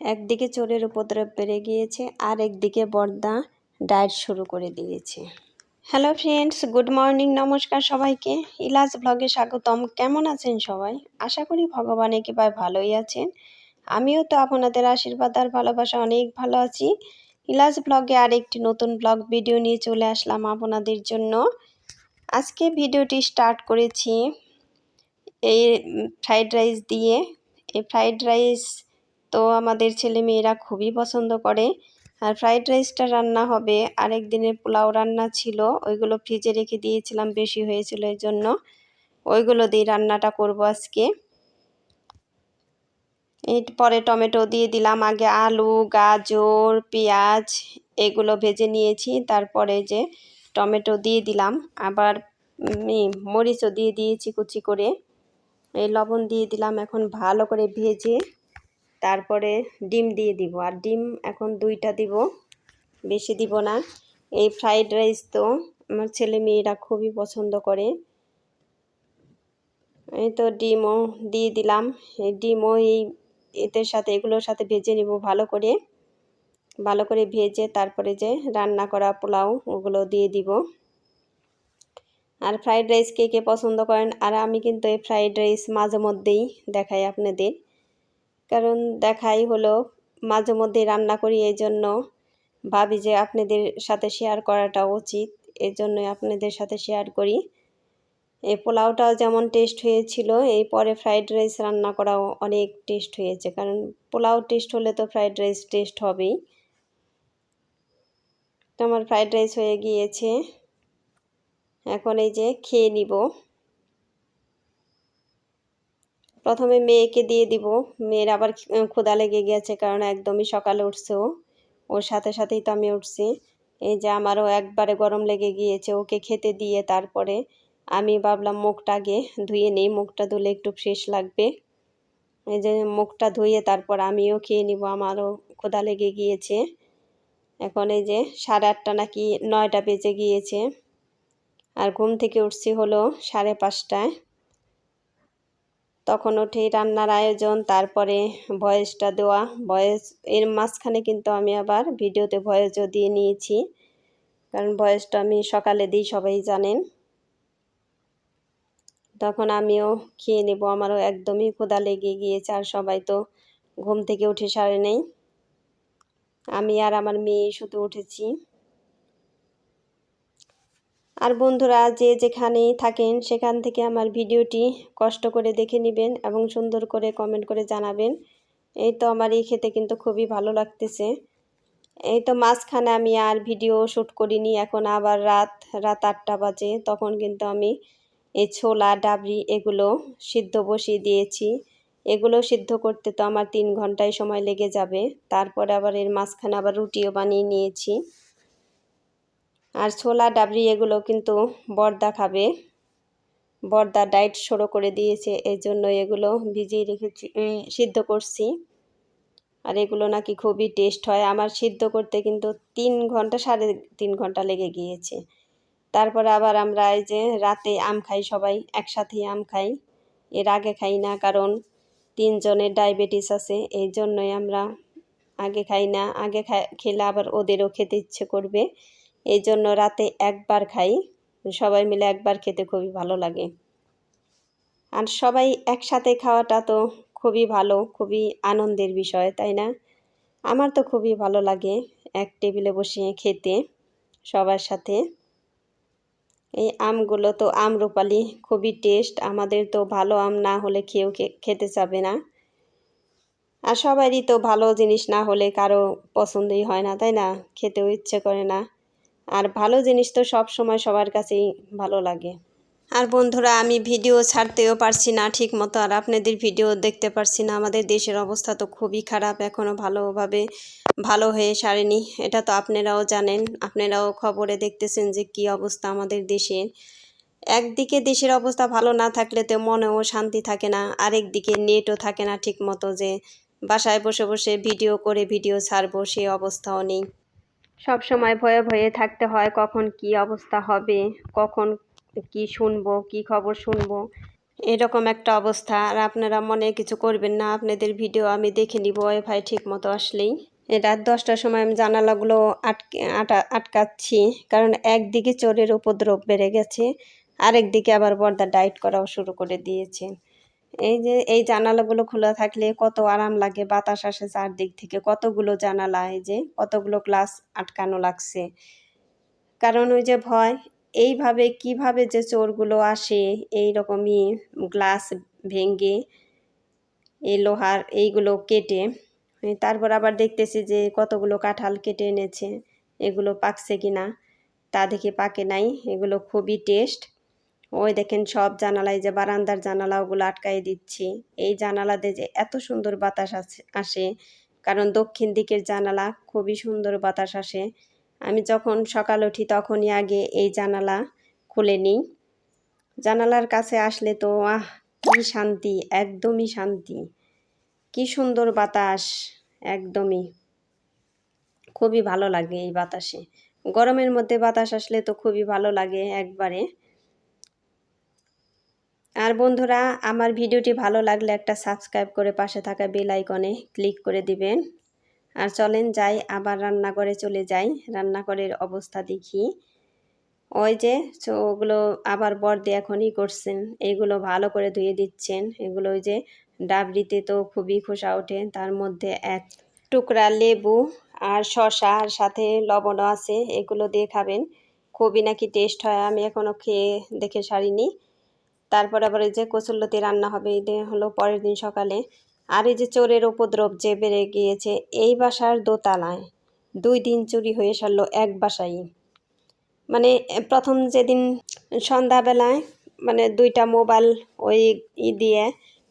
একদিকে চোরের উপদ্রব বেড়ে গিয়েছে আর একদিকে বর্দা ডায়েট শুরু করে দিয়েছে। হ্যালো ফ্রেন্ডস, গুড মর্নিং, নমস্কার সবাইকে। ইলাজ ব্লগে স্বাগতম। কেমন আছেন সবাই? আশা করি ভগবান একেবারে ভালোই আছেন। আমিও তো আপনাদের আশীর্বাদ আর ভালোবাসা অনেক ভালো আছি। ইলাজ ব্লগে আরেকটি নতুন ব্লগ ভিডিও নিয়ে চলে আসলাম আপনাদের জন্য। আজকে ভিডিওটি স্টার্ট করেছি এই ফ্রাইড রাইস দিয়ে। এই ফ্রাইড রাইস তো আমাদের ছেলে মেয়েরা খুবই পছন্দ করে। আর ফ্রাইড রাইসটা রান্না হবে, আরেক দিনের পোলাও রান্না ছিল, ওইগুলো ফ্রিজে রেখে দিয়েছিলাম, বেশি হয়েছিল এই জন্য ওইগুলো দিয়ে রান্নাটা করব আজকে। এরপরে টমেটো দিয়ে দিলাম, আগে আলু, গাজর, পেঁয়াজ এগুলো ভেজে নিয়েছি, তারপরে যে টমেটো দিয়ে দিলাম, আবার মরিচও দিয়ে দিয়েছি কুচি করে, এই লবণ দিয়ে দিলাম। এখন ভালো করে ভেজে তারপরে ডিম দিয়ে দিব, আর ডিম এখন 2টা দিব, বেশি দিব না। এই ফ্রাইড রাইস তো আমার ছেলে মেয়েরা খুবই পছন্দ করে। এই তো ডিমও দিয়ে দিলাম, এই ডিমও এদের সাথে এগুলোর সাথে ভেজে নিব ভালো করে ভেজে তারপরে যে রান্না করা পোলাও ওগুলো দিয়ে দিব। আর ফ্রাইড রাইস কে কে পছন্দ করেন? আর আমি কিন্তু এই ফ্রাইড রাইস মাঝে মধ্যেই দেখাই আপনাদের, কারণ দেখাই হলো মাঝে মধ্যেই রান্না করি, এই জন্য ভাবি যে আপনাদের সাথে শেয়ার করাটা উচিত, এই জন্যই আপনাদের সাথে শেয়ার করি। এই পোলাওটাও যেমন টেস্ট হয়েছিল, এই পরে ফ্রাইড রাইস রান্না করাও অনেক টেস্ট হয়েছে, কারণ পোলাও টেস্ট হলে তো ফ্রাইড রাইস টেস্ট হবেই। তো আমার ফ্রাইড রাইস হয়ে গিয়েছে, এখন এই যে খেয়ে নিব। প্রথমে মেয়েকে দিয়ে দিব, মেয়ের আবার ক্ষুধা লেগে গেছে, কারণ একদমই সকালে উঠছে ওর সাথে সাথেই তো আমি উঠছি। এই যে আমারও একবারে গরম লেগে গিয়েছে, ওকে খেতে দিয়ে তারপরে আমি ভাবলাম মুখটা আগে ধুয়ে নিই, মুখটা ধুলে একটু ফ্রেশ লাগবে। এই যে মুখটা ধুয়ে তারপর আমিও খেয়ে নিব, আমারও ক্ষুধা লেগে গিয়েছে। এখন এই যে 8:30 নাকি 9টা বেজে গিয়েছে, আর ঘুম থেকে উঠছি হলো 5:30টায়। তখন উঠেই রান্নার আয়োজন, তারপরে ভয়েসটা দেওয়া, ভয়েস এর মাঝখানে কিন্তু আমি আবার ভিডিওতে ভয়েসও দিয়ে নিয়েছি, কারণ ভয়েসটা আমি সকালে দিই, সবাই জানেন। তখন আমিও খেয়ে নেব, আমারও একদমই ক্ষুধা লেগে গিয়েছে, আর সবাই তো ঘুম থেকে উঠে সারে নেই, আমি আর আমার মেয়ে শুধু উঠেছি। আর বন্ধুরা যে যেখানেই থাকেন সেখান থেকে আমার ভিডিওটি কষ্ট করে দেখে নেবেন এবং সুন্দর করে কমেন্ট করে জানাবেন। এই তো আমার এই খেতে কিন্তু খুবই ভালো লাগতেছে। এই তো মাঝখানে আমি আর ভিডিও শ্যুট করিনি, এখন আবার রাত 8টা বাজে, তখন কিন্তু আমি এই ছোলা ডাবরি এগুলো সিদ্ধ বসিয়ে দিয়েছি। এগুলো সিদ্ধ করতে তো আমার 3 ঘন্টায় সময় লেগে যাবে, তারপরে আবার এর মাঝখানে আবার রুটিও বানিয়ে নিয়েছি। আর ছোলা ডাবরি এগুলো কিন্তু বর্দা খাবে, বর্দা ডায়েট শুরু করে দিয়েছে, এই জন্য এগুলো ভিজিয়ে রেখেছি, সিদ্ধ করছি। আর এগুলো নাকি খুবই টেস্ট হয়। আমার সিদ্ধ করতে কিন্তু 3 ঘন্টা 3.5 ঘন্টা লেগে গিয়েছে। তারপরে আবার আমরা এই যে রাতে আম খাই, সবাই একসাথেই আম খাই, এর আগে খাই না, কারণ 3 জনের ডায়াবেটিস আছে, এই জন্যই আমরা আগে খাই না। আগে খেলে আবার ওদেরও খেতে ইচ্ছে করবে, এই জন্য রাতে একবার খাই, সবাই মিলে একবার খেতে খুবই ভালো লাগে। আর সবাই একসাথে খাওয়াটা তো খুবই ভালো, খুবই আনন্দের বিষয়, তাই না? আমার তো খুবই ভালো লাগে এক টেবিলে বসে খেতে সবার সাথে। এই আমগুলো তো আমরুপালি, খুবই টেস্ট, আমাদের তো ভালো আম না হলে খেয়েও খেতে চাবে না। আর সবারই তো ভালো জিনিস না হলে কারো পছন্দই হয় না, তাই না? খেতেও ইচ্ছে করে না। আর ভালো জিনিস তো সব সময় সবার কাছেই ভালো লাগে। আর বন্ধুরা আমি ভিডিও ছাড়তেও পারছি না ঠিক মতো, আর আপনাদের ভিডিও দেখতে পারছি না। আমাদের দেশের অবস্থা তো খুবই খারাপ, এখনও ভালোভাবে ভালো হয়ে সারেনি, এটা তো আপনারাও জানেন, আপনারাও খবরে দেখতেছেন যে কি অবস্থা আমাদের দেশের। একদিকে দেশের অবস্থা ভালো না থাকলে তো মনেও শান্তি থাকে না, আরেকদিকে নেটও থাকে না ঠিক মতো, যে বাসায় বসে বসে ভিডিও করে ভিডিও ছাড়বো সেই অবস্থাও নেই। সব সময় ভয়ে ভয়ে থাকতে হয়, কখন কি অবস্থা হবে, কখন কি শুনবো, কি খবর শুনবো, এরকম একটা অবস্থা। আর আপনারা মনে কিছু করবেন না, আপনাদের ভিডিও আমি দেখে নিব ওয়াইফাই ঠিক মতো আসলেই। রাত 10টার সময় আমি জানালাগুলো আটকাচ্ছি, কারণ একদিকে চোরের উপদ্রব বেড়ে গেছে, আরেকদিকে আবার পর্দা টাইট করাও শুরু করে দিয়েছে। এই যে এই জানালাগুলো খোলা থাকলে কত আরাম লাগে, বাতাস আসে চারদিক থেকে, কতগুলো জানালা, এই যে কতগুলো গ্লাস আটকানো লাগছে। কারণ ওই যে ভয়, এইভাবে কিভাবে যে চোরগুলো আসে এইরকমই গ্লাস ভেঙে, এই লোহার এইগুলো কেটে। তারপর আবার দেখতেছি যে কতগুলো কাঁঠাল কেটে এনেছে, এগুলো পাকছে কিনা, তা দেখি পাকে নাই, এগুলো খুবই টেস্ট। ওই দেখেন সব জানালায় যে বারান্দার জানালা ওগুলো আটকাই দিচ্ছি। এই জানালাতে যে এত সুন্দর বাতাস আসে, কারণ দক্ষিণ দিকের জানালা খুবই সুন্দর বাতাস আসে। আমি যখন সকাল উঠি তখনই আগে এই জানালা খুলে নিই। জানালার কাছে আসলে তো কি শান্তি, একদমই শান্তি, কি সুন্দর বাতাস, একদমই খুবই ভালো লাগে এই বাতাসে। গরমের মধ্যে বাতাস আসলে তো খুবই ভালো লাগে একবারে। আর বন্ধুরা, আমার ভিডিওটি ভালো লাগলে একটা সাবস্ক্রাইব করে পাশে থাকা বেল আইকনে ক্লিক করে দিবেন। আর চলেন যাই, আবার রান্নাঘরে চলে যাই, রান্নাঘরের অবস্থা দেখি। ওই যে ওগুলো আবার বড়দি এখনই করছেন, এগুলো ভালো করে ধুয়ে দিচ্ছেন। এগুলো ওই যে ডাবরিতে তো খুবই খোসা ওঠে, তার মধ্যে এক টুকরা লেবু আর শসা আর সাথে লবণও আছে, এগুলো দিয়ে খাবেন, খুবই নাকি টেস্ট হয়। আমি এখনও খেয়ে দেখে সারিনি। তারপর আবার এই যে কচুরলতি রান্না হবে, এটা হলো পরের দিন সকালে। আর এই যে চোরের উপদ্রব যে বেড়ে গিয়েছে, এই বাসার দোতলায় 2 দিন চুরি হয়ে সারলো এক বাসায়। মানে প্রথম যেদিন সন্ধ্যাবেলায়, মানে 2টা মোবাইল ওই দিয়ে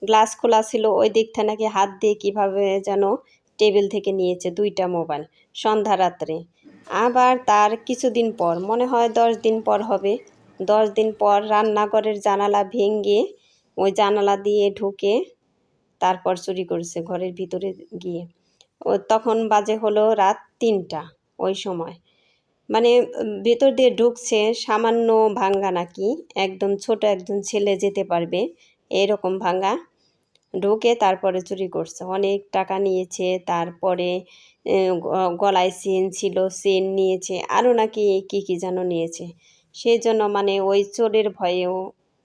গ্লাস খোলা ছিল, ওই দিক থেকে নাকি হাত দিয়ে কীভাবে যেন টেবিল থেকে নিয়েছে 2টা মোবাইল সন্ধ্যা রাত্রে। আবার তার কিছুদিন পর, মনে হয় 10 দিন পর হবে, 10 দিন পর রান্নাঘরের জানালা ভেঙে ওই জানালা দিয়ে ঢুকে তারপর চুরি করেছে ঘরের ভিতরে গিয়ে। ও তখন বাজে হলো রাত 3টা। ওই সময় মানে ভেতর দিয়ে ঢুকছে, সামান্য ভাঙ্গা নাকি, একদম ছোট একজন ছেলে যেতে পারবে এরকম ভাঙ্গা, ঢুকে তারপরে চুরি করছে। অনেক টাকা নিয়েছে, তারপরে গলায় চেন ছিল, চেন নিয়েছে, আরও নাকি কী কী যেন নিয়েছে। সেই জন্য মানে ওই চোরের ভয়েও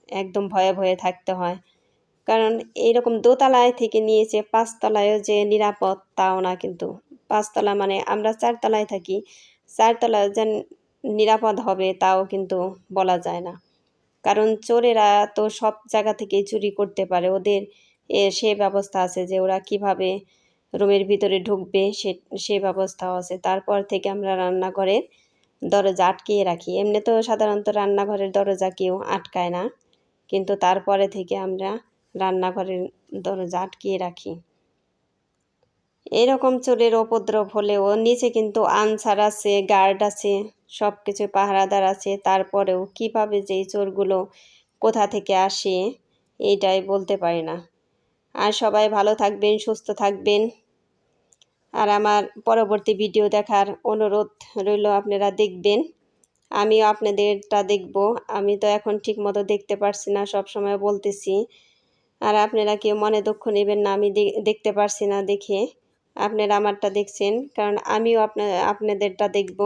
একদম ভয়ে ভয়ে থাকতে হয়। কারণ এইরকম দোতলায় থেকে নিয়েছে, 5তলায়ও যে নিরাপদ তাও না কিন্তু। 5তলা মানে আমরা 4তলায় থাকি, 4তলায় যে নিরাপদ হবে তাও কিন্তু বলা যায় না। কারণ চোরেরা তো সব জায়গা থেকেই চুরি করতে পারে, ওদের সে ব্যবস্থা আছে যে ওরা কিভাবে রুমের ভিতরে ঢুকবে, সে ব্যবস্থাও আছে। তারপর থেকে আমরা রান্নাঘরের দরজা আটকিয়ে রাখি। এমনি তো সাধারণত রান্নাঘরের দরজা কেউ আটকায় না, কিন্তু তারপরে থেকে আমরা রান্নাঘরের দরজা আটকিয়ে রাখি। এরকম চোরের উপদ্রব হলেও নিচে কিন্তু আনসার আছে, গার্ড আছে, সব কিছু পাহারাদার আছে, তারপরেও কিভাবে যে এই চোরগুলো কোথা থেকে আসে এইটাই বলতে পারি না। আর সবাই ভালো থাকবেন, সুস্থ থাকবেন। আর আমার পরবর্তী ভিডিও দেখার অনুরোধ রইল, আপনারা দেখবেন, আমিও আপনাদেরটা দেখব। আমি তো এখন ঠিক মতো দেখতে পারছি না, সব সময় বলতেছি। আর আপনারা কেউ মনে দুঃখ নেবেন না, আমি দেখতে পারছি না দেখে আপনারা আমারটা দেখছেন, কারণ আমিও আপনাদেরটা দেখব।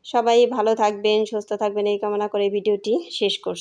সবাই ভালো থাকবেন, সুস্থ থাকবেন এই কামনা করে ভিডিওটি শেষ করছি।